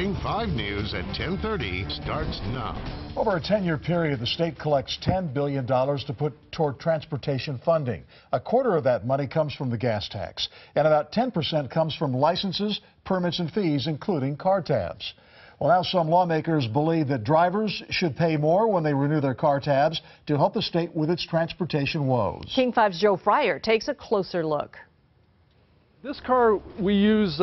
King 5 News at 10:30 starts now. Over a 10-year period, the state collects $10 billion to put toward transportation funding. A quarter of that money comes from the gas tax, and about 10% comes from licenses, permits, and fees, including car tabs. Well, now some lawmakers believe that drivers should pay more when they renew their car tabs to help the state with its transportation woes. King 5's Joe Fryer takes a closer look. This car we use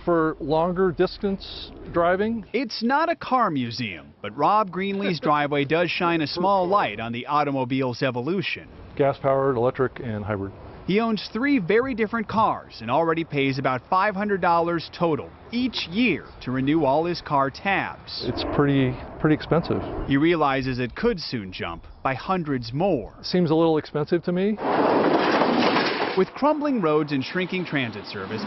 for longer distance driving. It's not a car museum, but Rob Greenlee's driveway does shine a small light on the automobile's evolution. Gas-powered, electric, and hybrid. He owns 3 very different cars and already pays about $500 total each year to renew all his car tabs. It's pretty expensive. He realizes it could soon jump by hundreds more. Seems a little expensive to me. With crumbling roads and shrinking transit service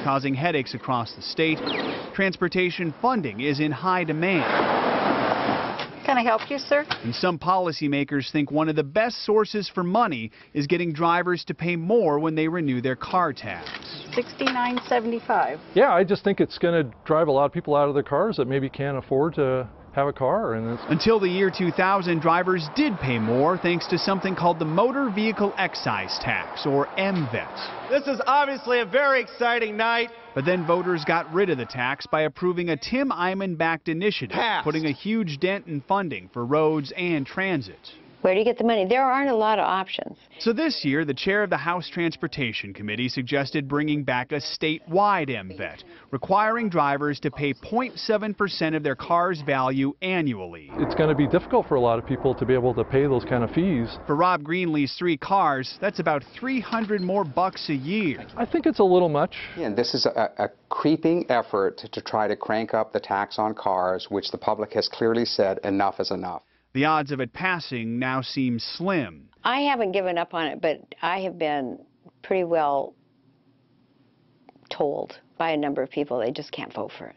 causing headaches across the state, transportation funding is in high demand. Can I help you, sir? And some policymakers think one of the best sources for money is getting drivers to pay more when they renew their car tabs. $69.75. Yeah, I just think it's going to drive a lot of people out of their cars that maybe can't afford to have a car. Until the year 2000, drivers did pay more thanks to something called the Motor Vehicle Excise Tax, or MVET. This is obviously a very exciting night. But then voters got rid of the tax by approving a Tim Eyman-backed initiative, putting a huge dent in funding for roads and transit. Where do you get the money? There aren't a lot of options. So this year, the chair of the House Transportation Committee suggested bringing back a statewide MVET, requiring drivers to pay 0.7% of their car's value annually. It's going to be difficult for a lot of people to be able to pay those kind of fees. For Rob Greenlee's 3 cars, that's about $300 more a year. I think it's a little much. And this is a creeping effort to try to crank up the tax on cars, which the public has clearly said enough is enough. The odds of it passing now seem slim. I haven't given up on it, but I have been pretty well told by a number of people they just can't vote for it.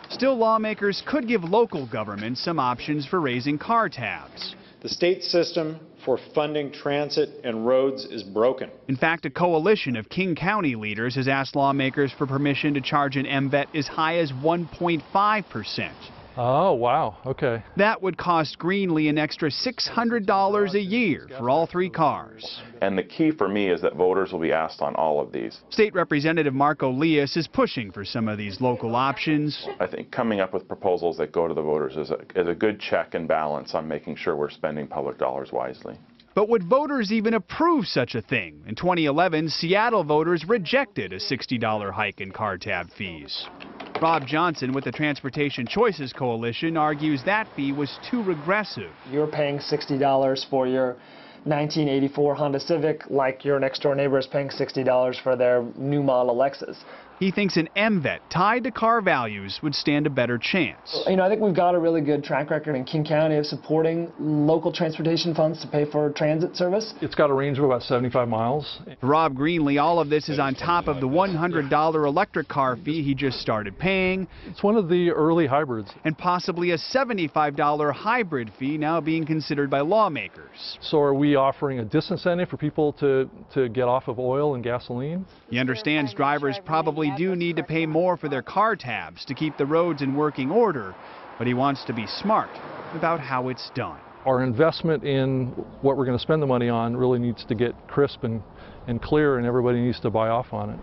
Still, lawmakers could give local governments some options for raising car tabs. The state system for funding transit and roads is broken. In fact, a coalition of King County leaders has asked lawmakers for permission to charge an MVET as high as 1.5%. Oh, wow. Okay. That would cost Greenlee an extra $600 a year for all 3 cars. And the key for me is that voters will be asked on all of these. State Representative Marco Lias is pushing for some of these local options. I think coming up with proposals that go to the voters is a good check and balance on making sure we're spending public dollars wisely. But would voters even approve such a thing? In 2011, Seattle voters rejected a $60 hike in car tab fees. Rob Johnson with the Transportation Choices Coalition argues that fee was too regressive. You're paying $60 for your 1984 Honda Civic like your next door neighbor is paying $60 for their new model Lexus. He thinks an MVET tied to car values would stand a better chance. You know, I think we've got a really good track record in King County of supporting local transportation funds to pay for transit service. It's got a range of about 75 miles. For Rob Greenlee, all of this is on top of the $100 electric car fee he just started paying. It's one of the early hybrids. And possibly a $75 hybrid fee now being considered by lawmakers. So are we offering a disincentive for people to get off of oil and gasoline? He understands drivers probably do need to pay more for their car tabs to keep the roads in working order, but he wants to be smart about how it's done. Our investment in what we're going to spend the money on really needs to get crisp and clear, and everybody needs to buy off on it.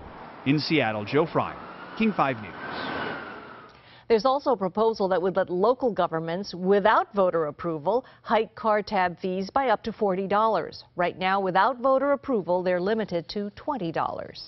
In Seattle, Joe Fryer, King 5 News. There's also a proposal that would let local governments, without voter approval, hike car tab fees by up to $40. Right now, without voter approval, they're limited to $20.